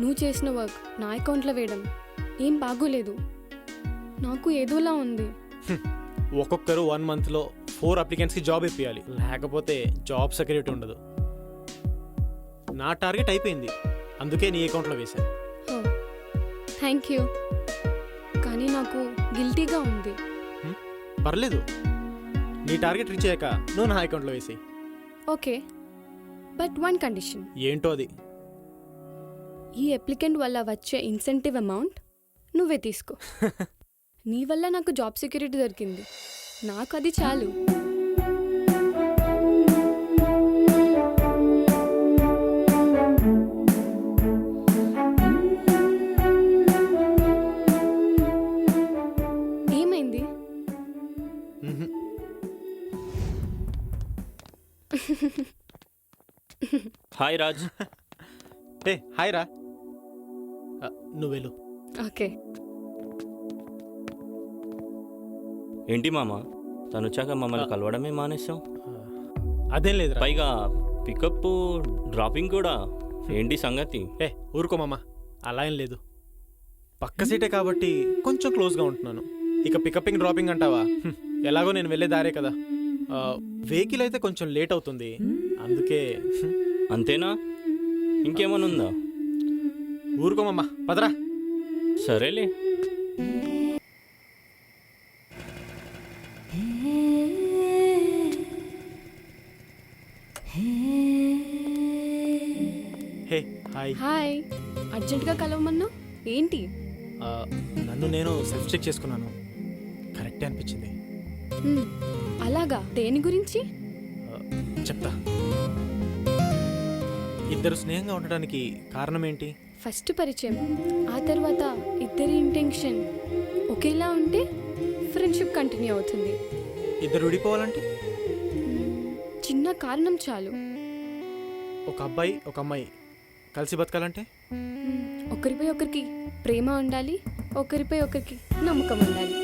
నువ్వు చేసిన వర్క్ నా అకౌంట్లో వేయడం ఏం బాగోలేదు. నాకు ఏదోలా ఉంది. ఒక్కొక్కరు 1 monthలో 4 అప్లికెంట్స్కి జాబ్ ఇప్పించాలి, లేకపోతే జాబ్ సెక్యూరిటీ ఉండదు. నా టార్గెట్ అయిపోయింది, అందుకే నీ అకౌంట్లో వేశాను. థ్యాంక్ యూ, కానీ నాకు గిల్టీగా ఉంది. పర్లేదు, నీ టార్గెట్ రీచ్ అయ్యాక నువ్వు నా అకౌంట్లో వేసేయి. Okay, but 1 condition. ఏంటో అది? ఈ అప్లికెంట్ వల్ల వచ్చే ఇన్సెంటివ్ అమౌంట్ నువ్వే తీసుకో. నీ వల్ల నాకు జాబ్ సెక్యూరిటీ దొరికింది, నాకు అది చాలు. ఏమైంది? హాయ్ రాజ్. ఏ హాయ్ రా. నువ్వు వెళ్ళు. ఓకే. ఏంటి మామ, తను వచ్చాక మమ్మల్ని కలవడమే మానేసాం. అదేం లేదు, పైగా పికప్ డ్రాపింగ్ కూడా. ఏంటి సంగతి? ఏ ఊరుకో మామ, అలా ఏం లేదు. పక్క సీటే కాబట్టి కొంచెం క్లోజ్గా ఉంటున్నాను. ఇక పికప్పింగ్ డ్రాపింగ్ అంటావా? ఎలాగో నేను వెళ్ళే దారే కదా. వెహికల్ అయితే కొంచెం లేట్ అవుతుంది, అందుకే. అంతేనా? ఇంకేమైనా ఉందా? ఊరుకోమమ్మా, పదరా. సరేలే. Hey hi. హాయ్, అర్జెంట్గా కలవమన్నా ఏంటి? నన్ను నేను సెల్ఫ్ చెక్ చేసుకున్నాను, కరెక్టే అనిపించింది. అలాగా? దేని గురించి? చెప్తా. ఇద్దరు స్నేహంగా ఉండడానికి కారణం ఏంటి? ఫస్ట్ పరిచయం, ఆ తర్వాత ఇద్దరి ఇంటెన్షన్ ఒకేలా ఉంటే ఫ్రెండ్షిప్ కంటిన్యూ అవుతుంది. ఇద్దరు విడిపోవాలంటే చిన్న కారణం చాలు. ఒక అబ్బాయి ఒక అమ్మాయి కలిసి బతకాలంటే ఒకరిపై ఒకరికి ప్రేమ ఉండాలి, ఒకరిపై ఒకరికి నమ్మకం ఉండాలి.